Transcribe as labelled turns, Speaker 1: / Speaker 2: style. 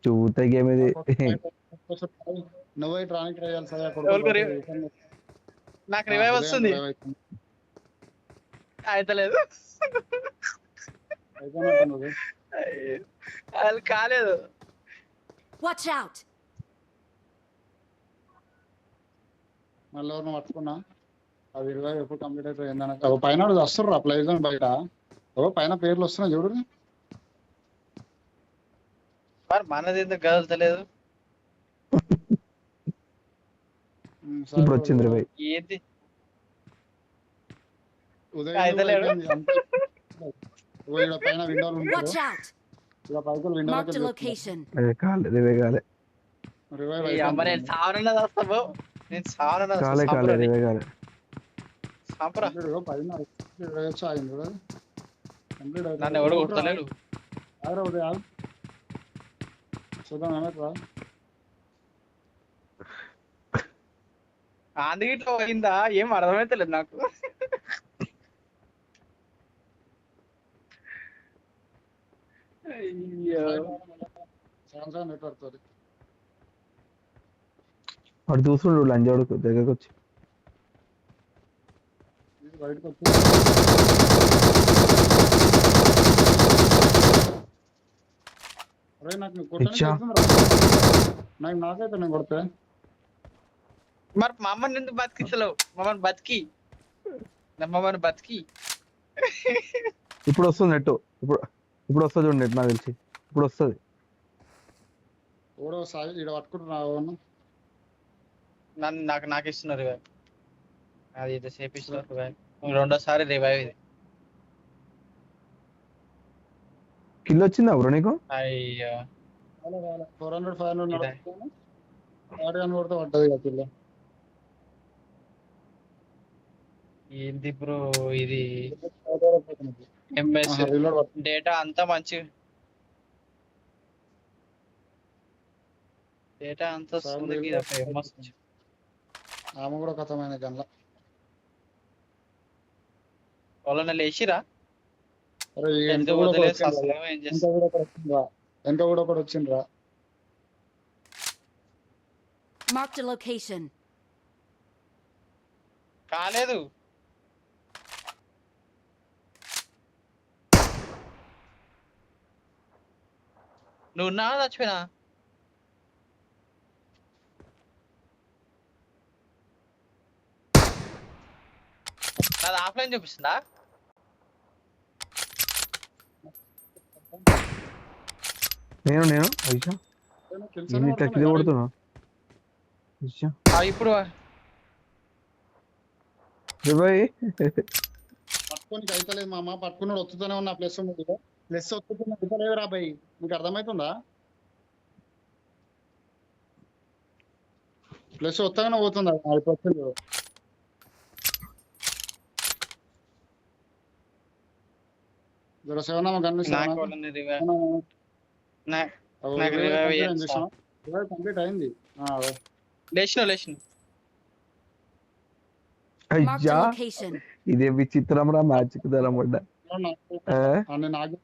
Speaker 1: చూత game ఇది.
Speaker 2: నువ్వే ట్రానికి try చేయాలి సార్
Speaker 3: నాకు రివైవ్ వస్తుంది అయితలేదు అది కాలేదు.
Speaker 4: Watch out!
Speaker 2: మళ్ళీ ఎవరిని పట్టుకున్నా అది 20 ఎప్పుడు కంప్లీట్ అయిపోయింది పైన వస్తుర్రు ప్లేస్ బయట పైన పేర్లు వస్తున్నాయి చూడు
Speaker 3: మరి మనది ఎందుకు కదలతలేదు?
Speaker 1: ఇప్పుడు వచ్చింది రివైవ్.
Speaker 3: ఏంది
Speaker 2: పైన విండోలు
Speaker 4: Watch out!
Speaker 2: ఉంటాయి
Speaker 4: Marked a location.
Speaker 1: రివైవ్ కాలే
Speaker 3: నేను సావనన్నది వస్తావు నేను
Speaker 1: కాలే కాలే రివైవ్ కాలే.
Speaker 3: నన్ను ఎవడు కొడతలేడు.
Speaker 2: చూద్దాం
Speaker 3: అందుకే ఇట్లా పోయిందా ఏం అర్థమైతలేదు నాకు.
Speaker 1: వాడు చూసుడు లంజోడుకు దగ్గరకు వచ్చి
Speaker 2: బయటకు వచ్చి నాకైతే నేను కొడితే
Speaker 3: మరి మా అమ్మని ఎందుకు బతికించలేవు? మమ్మల్ని బతికి
Speaker 1: ఇప్పుడు వస్తుంది నెట్టు. ఇప్పుడు వస్తుంది చూడండి నెట్. నాకు తెలిసి ఇప్పుడు వస్తుంది.
Speaker 3: నన్ను నాకు ఇస్తున్నారు రివైవ్. అది సేపు ఇస్తున్నారు రివైవ్. రెండోసారి రివైవ్ ఇది.
Speaker 1: కిల్ వచ్చిందా బ్రో నీకు?
Speaker 3: అయ్యో
Speaker 2: 400 500 కొడితే పడ్డది కదా కిల్.
Speaker 3: ఏంది బ్రో ఇది? ఎంఎస్ డేటా అంతా మంచి డేటా అంతా
Speaker 2: ఆమె కూడా కథమైన గన్ల
Speaker 3: వాళ్ళని లేచిరా.
Speaker 2: వెనక కూడా ఒకటి వచ్చిండ్రా.
Speaker 4: Marked a location.
Speaker 3: కాలేదు నువ్వు నా చచ్చిపోయినా నాది ఆఫ్లైన్ చూపిస్తుందా?
Speaker 1: నేను ఐషా ఇట్లా కింద కొడుతున్నా.
Speaker 3: ఇప్పుడు
Speaker 1: రివైవ్
Speaker 2: పట్టుకొని అయితలేదు మా అమ్మ. పట్టుకున్నాడు వస్తుందనే ఉన్నా. ప్లస్ వస్తుంది రా భయ్. నీకు అర్థమవుతుందా? ప్లస్ వస్తాగానే పోతుందా? 10% కంప్లీట్ అయింది.
Speaker 1: అయ్యా ఇదే విచిత్రం రా. మ్యాచ్ కు దరం పడ్డా.
Speaker 2: నాకు